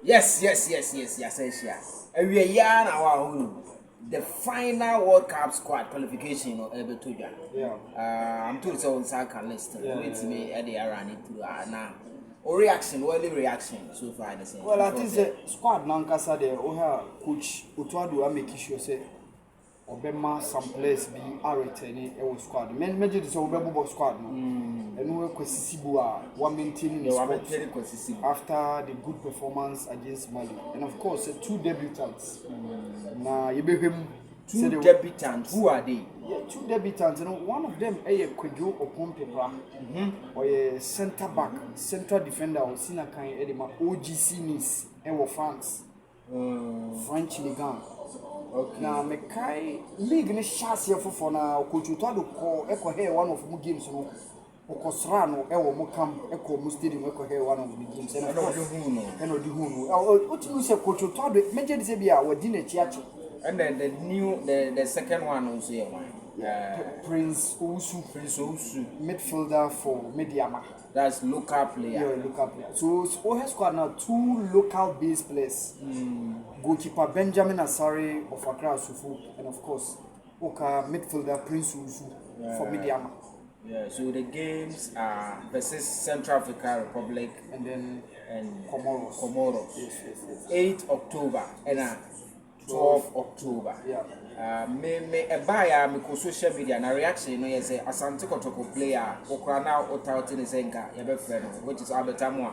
Yes. And we are here now. The final World Cup squad qualification or Ebetoja. Yeah. I'm told it's on second list. Yeah. Wait me at the running to now. Or reaction, early reaction so far the same. Well, I think the squad Nankasa there, coach Utwadu make sure say Obema some players be returning a squad. Men major is Obebo squad no. And we Kwesisibu one maintaining after the good performance against Mali. And of course, two debutants. Now you be him two debutants. Who are they? Yeah, two debutants. You know, one of them a Kwejo Oponpepra, or a centre back, central defender, or Sinakai Edema OGC Nice, and France. French Ligue 1. Okay. Now, Mekai League ne chance here for now. Coach Utwadu call Echo here one of the games. No, Okosrano, Ewo Mokam, Echo Mustadium, Echo here one of the games. And of course, what you say, Coach Utwadu, Major Zebia, or Dina Chiachi. And then the second one also here one. Prince Ousu, midfielder for Mediama. That's local player. Yeah, local player. So OH squad now two local base players. Goalkeeper Benjamin Asare of Accra Sufu, and of course, Oka midfielder Prince Ousu for Mediama. Yeah, so the games are versus Central African Republic and Comoros. Yes. 8 October and 12 October. Yeah. Me a buyer me ko social media na reaction no yes Asante Kotoko player okra now otauti ne senka ye be friend which is Amoah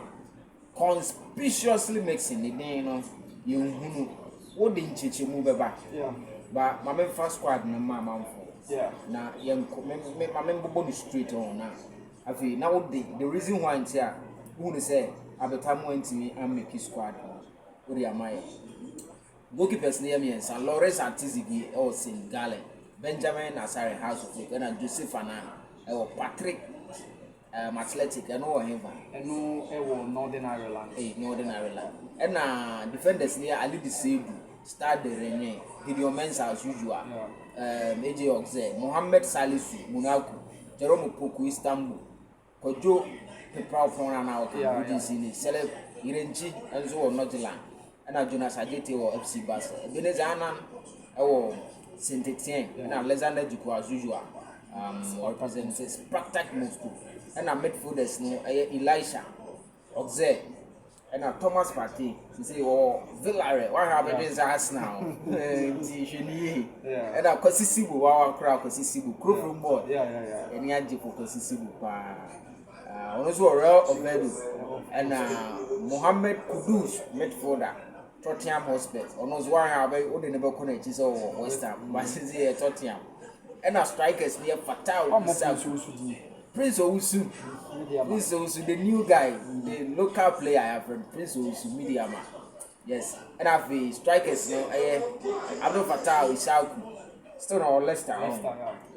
conspicuously mixing the day no you hunu wo de ncheche mu beba. Yeah. But my first squad no ma yeah. Na yen me bobo the street on na afi na wo the reason why ntia who say Amoah ntimi am make squad wo dey amaye. Goalkeepers near me and San Lawrence Antizigi or Senegal, Benjamin Asare House of Folk, and Joseph Anan, or Patrick Athletic, and no him, and no Northern Ireland. Northern Ireland. And defenders near Ali Disabled, Stade de Rene, Gideon Mensa as usual, AJ Oxe, Mohammed Salisu, Munaku, Jerome Poku, Istanbul, Kojo, Pepra Pronana, Udin, Celeb, Irenji, and so on, Nottingham. And Jonas Ajete or FC Bas. Benezanan or Saint Etienne and Alexander Duku as usual. Represents Spartak Moscow. And a midfielders no Elisha Oxe and a Thomas Partey. She say, oh, Villarreal, what happened us now? And a Kosisibu, our crowd Kosisibu, crew from board. And Yaji for Kosisibu. Also a real of and Mohammed Kudus midfielder. Tottenham Hotspur. Almost one have only never connected so West Ham, but since here Tottenham. And our strikers near Fatal Prince Ousu. Prince Ousu, the new guy, the local player I have from Prince Ousu, Mediama. Yes. And I have the strikers, Abdul Fatal Ishaku, still on Leicester.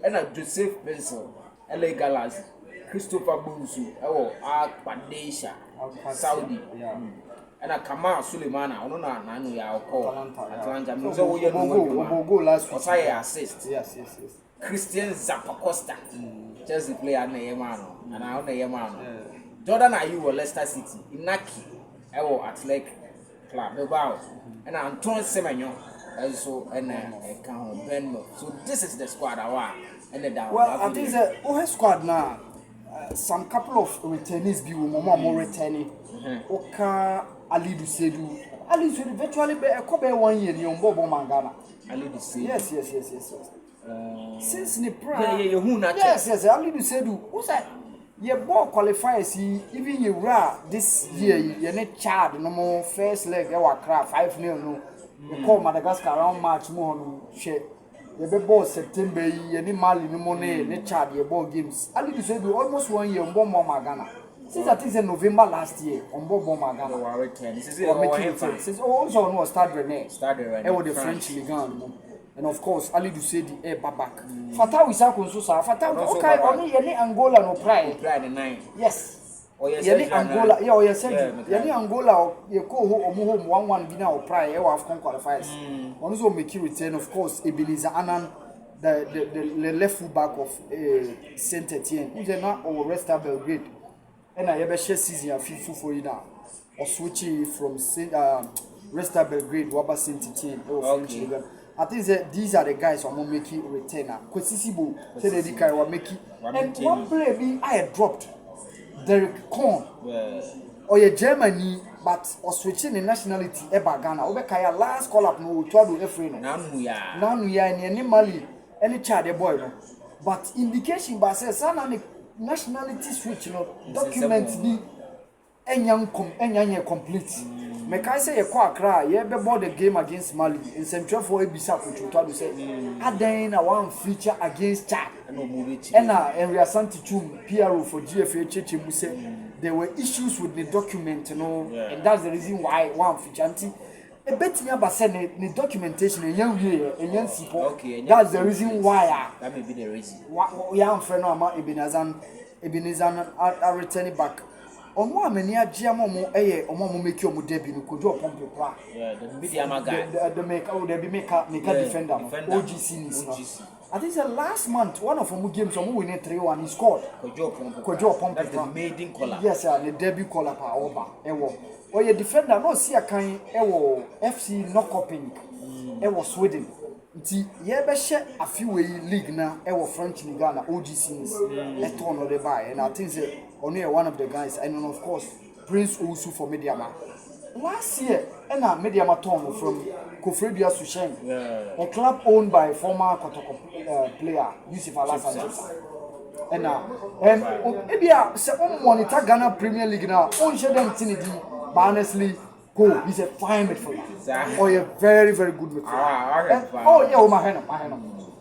And I Joseph Benson, LA Galas, Christopher Bunsu, Padesha, Saudi. And a Kamal Suleimana, I don't know how call Atlanta. So we go last week. I assist. Yes. Christian Zapacosta, just the player Neyamano, and I own Neyamano. Jordan are you Leicester City, Inaki, Athletic Club, Bilbao, and Anton Semenyo, also and Ben. So this is the squad I want. Well, I think the OH squad now. Some couple of returnees be more returning. Oka Ali Dusedu. Ali Dusedu virtually be a couple 1 year in Bobo Mangana. Ali Dusedu. Yes. Since Nipra. Yes. Ali Dusedu. What's that? Your ball qualifiers, even you ra this year, you're not charged no more first leg, you are crap 5-0. No, you call Madagascar around March more shit. The ball September, any Mali, no money, no charge your ball games. Ali Dusedu almost 1 year on Bomba Magana. Since I think in November last year on Bomba Magana. Since also no Stade Rennais. The French Ligue 1. And of course, Ali Dusedu back. Fatah is a consular. Fatah, okay, only Angola no pride. Yes. Yeni Angola, Yeni Angola, you call home 1-1 winner or prior, you have qualifiers. Also make you return, of course, Ebenezer Annan, the left full back of Saint Etienne, who's not or Resta Belgrade. And I ever share season a few for you now. or switching from Resta Belgrade, Waba Saint Etienne, or French League. I think that these are the guys who are making retainer. Kwesisibo said the guy were making, and one player being I dropped Derek Korn or your Germany, but or switching in nationality Eba Ghana. Obekaya last call up no to do Efreno. Now we are in any Mali, any child a boy. But indication by says son nationality switch, documents be and complete. Mekai say a kwa cry, ye be board the game against Mali in Central for Ebisa to say, Aden a one feature against Chad. And we are Santichum, PRO for GFA Cheche Muse. There were issues with the document, and that's the reason why one feature. A bit me about sending the documentation in young year and young people. Okay, that's the reason why. That may be the reason. We are friend of Ebenezer are returning back. Omo amani agye amomo omo make your debut no kojo pompe pra. Yeah, the media guy. The make defender. OGC is. I think the last month one of them games omo win 3-1 he scored. Kojo pompe. That's the maiden caller. Yes sir, the debut caller pa oba. Ewo. Oye defender no see akan ewo FC Nokoping. Ewo Sweden. Nti ye be hye afiwe league na ewo French Ligue na OGC is. Eto no the buy and I think only one of the guys, and of course, Prince Owusu for Mediama. Last year, and Mediama Tom from Kofredia Sushen, a club owned by former Kotoko player Yusuf Alassane. And maybe monitor Ghana Premier League now. On Sheldon Tinidi, but honestly, go. He's a fine midfielder, or a very good midfielder. Oh yeah, my hand.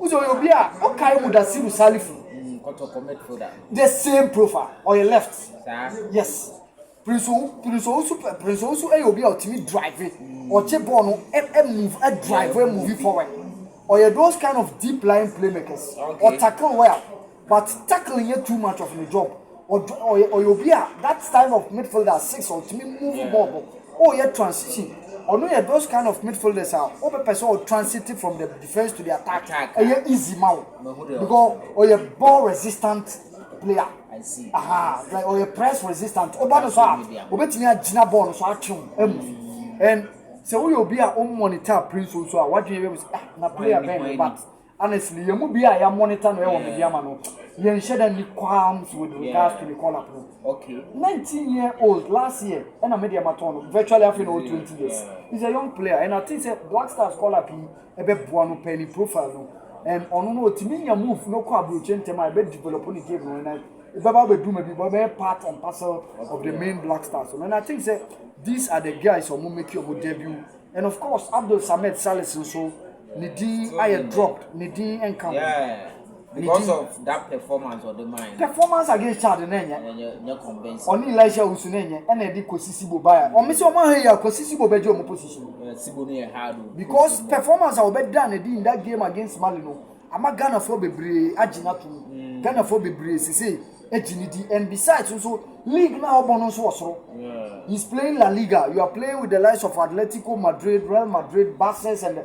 Uzo Yobia, okay, Mudasiru Salifu. The same profile on your left. Yes. Prince also will be ultimate driving or chip on move a drive moving forward. Or you those kind of deep line playmakers or tackle well, but tackling you too much of the job. Or you'll be that style of midfielder 6 or to me move ball. Or your transition. Or no, those kind of midfielders are over person or transiting from the defense to the attack. A easy mouth because or your ball resistant player. I see. Aha, like or your press resistant. Oba no so obetimi agina ball no so atwum and so we will be our own monitor Prince also what do you na player ben but honestly you mu be a monitor no e wo media ma no you share them qualms with regards to the call up. Okay. 19-year-old last year, and a media maton, virtually after 20 years. He's a young player, and I think that Black Stars call up a bit buono penny profile. And on no to me, move no quabble change my bed developing the game. And I do maybe part and parcel of the main Black Stars. And I think that these are the guys who will make your debut. And of course, Abdul Samed Salis also, Nidi I dropped, Nidi and Campbell. Yeah. Because of that performance or the mind. Performance against Chad you're convinced. Only Elijah Usunenye and Eddie Kosisibo Baya. Or Miss Omaha Kosisibo Bejo position. Because performance are better done in that game against Malino. I'm a Ghana for Bebre, Ajinatu, Ghana for Bebre, say, Ejinidi, and besides also, League now bonus was. He's playing La Liga. You are playing with the likes of Atletico Madrid, Real Madrid, Barca, and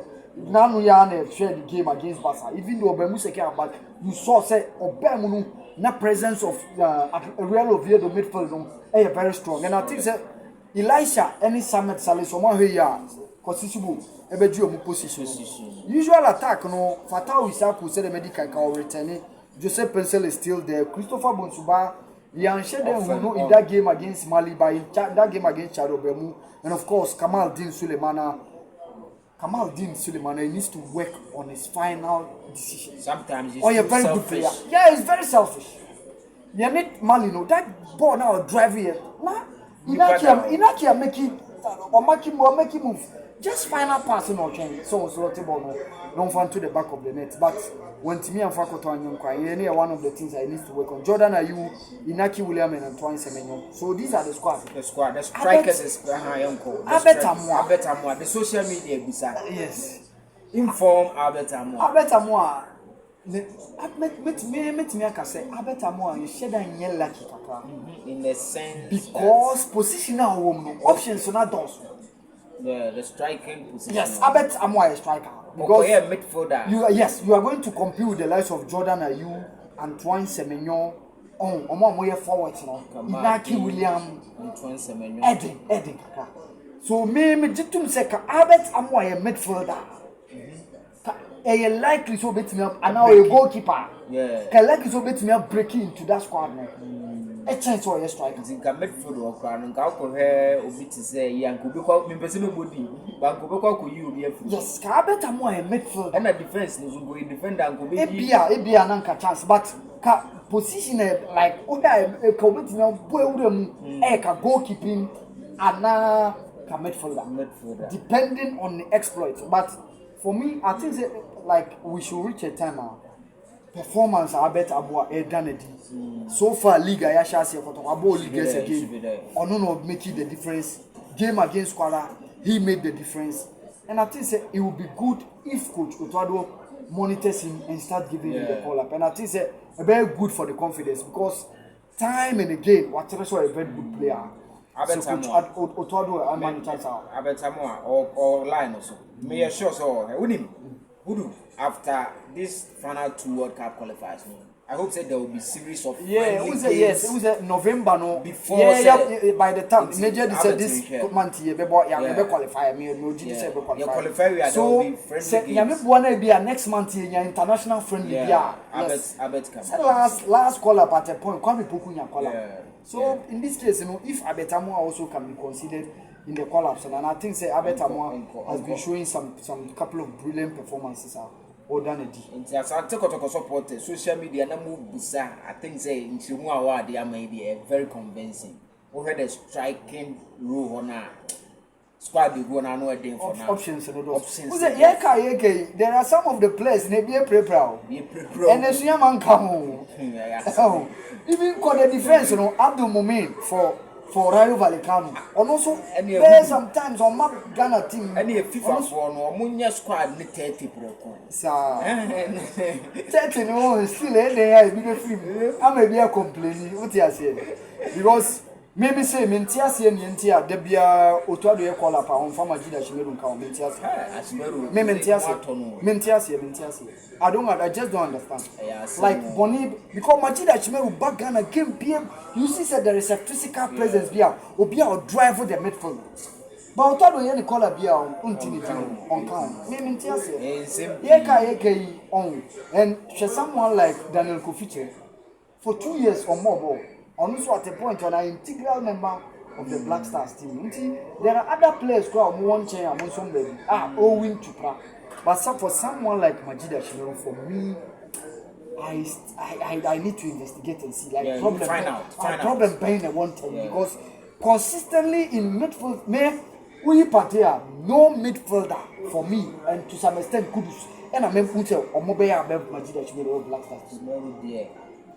now we are share the game against Barca. Even though Bemuseke back, you saw say Obemunu na presence of Real Oviedo midfield very strong. And I think that Elisha any Samet Salis or here Kosisibu ebedu position. Usual attack no Fatau Isaku said the medical can return. Joseph Pencil is still there. Christopher Bonsuba Lianshede who know in that game against Mali by that game against Chado Bemu and of course Kamal Din Suleiman needs to work on his final decision. Sometimes he's very selfish. Good player. Yeah, he's very selfish. You need Malino. That ball now driving it. Nah, Inaki make it or make him move. Just final passing or change. So ball no fun to the back of the net. But when Timmy and Fakoto and Yonka, one of the things I need to work on. Jordan Ayew, Inaki William and Antoine Semenyo. So these are the squad. The strikers is Yonko. Albert Amoah. The social media bizarre. Yes. Inform Albert Amoah. Albert Amoah. Met me I can say Albert Amoah you shed and yell like in the sense because positional woman options are not those. The striking position. Yes, Albert Amoah is striker. Because midfielder. You are going to compete with the likes of Jordan Ayew, Antoine Semenyo, omo forward no Inaki William Edding kaka so me jitum se ka Albert Amoah ye midfielder a likely so bet me up and now a goalkeeper ka likely so bet me up breaking into that squad no a chance or a striker in ka midfield or crown nka ko he obi ti say yanko be kwa me pese me body banko be kwa ko yi obi afiri yes ka Albert Amoah ye midfield and a defense no go defender nko be ebia na nka chance but ka position like okay ka obi ti me boy wura mu ka goalkeeping and ka midfielder depending on the exploit but for me I think like we should reach a time performance Albert Amoah done it so far league I shall say Kotoko league again or no making the difference game against Kwara he made the difference and I think it would be good if Coach Otado monitors him and start giving him the call up and I think very good for the confidence because time and again whatever so a very good player so Coach Otado and managers are Albert Amoah or line also me sure so who after this final 2 World Cup qualifiers I hope that there will be series of it was a November no before by the time major said this month you be qualify me no say be qualify so yami buana be next month international friendly Albert come last call up at a point come people nya call up so in this case if Albert Amoah also can be considered in the collapse and I think Albert Amoah has been showing some couple of brilliant performances or done it. As I take Kotoko support social media na move bisa I think say in Chimu Awal they are maybe very convincing. We had a striking role on a squad they go now for now. Options. There are some of the players they be prepare. And the Siaman come even call the defense Abdul Mumin for Rayo Vallecano. And also there sometimes on my Ghana team any FIFA for no munya squad ni 30 pro. Sir 30 no still there big film. I may be complaining what you say because maybe say mentias ye ntia de bia Otado ye call up on farmer Jida Shimeru nka mentias Asimeru mentias I just don't understand like Boni because Majida Shimeru back Ghana game PM you see said there is a physical presence bia obi or drive the midfield but Otado ye call up bia on count mentias ye on and someone like Daniel Kofiche for 2 years or more also at a point when an integral member of the Black Stars team. There are other players who are one chair among somebody owing to pra. But for someone like Majida Shimeru, for me, I need to investigate and see like problem paying a one time because consistently in midfield no midfielder for me and to some extent Kudus and I mean put or mobile Majida Shimeru Black Stars team.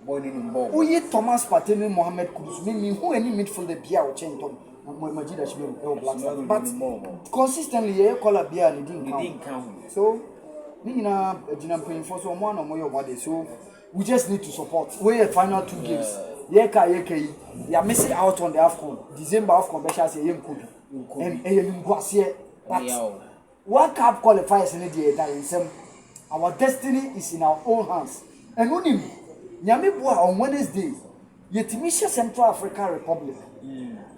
Oye Thomas Partey Mohamed Kudus mean who any midfielder bia or change Tom Majida Shimeru Black Stars but consistently ye call a bia and didn't count so me na paying for so one or more body so we just need to support we a final 2 games ye are missing out on the AFCON December AFCON be say ye nkobi and ngwase but World Cup qualifiers in the that our destiny is in our own hands and only Nyamibua on Wednesday, Yetimisha Central African Republic.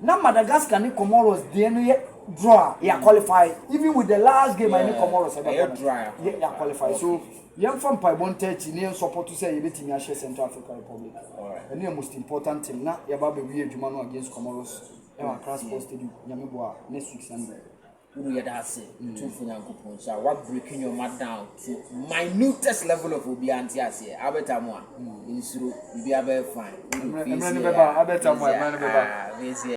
Now Madagascar and Comoros, they draw, they qualify. Even with the last game, I need Comoros, they qualify. So, young from Paibonte, near support to say Yetimisha Central African Republic. And the most important team now, Yababe Jumano against Comoros, Transport Stadium, Nyamibua, next week Sunday. That's it. So what breaking your mat down to minutest level of Obiantias here. Albert Amoah. In Suru, you be fine. Albert Amoah.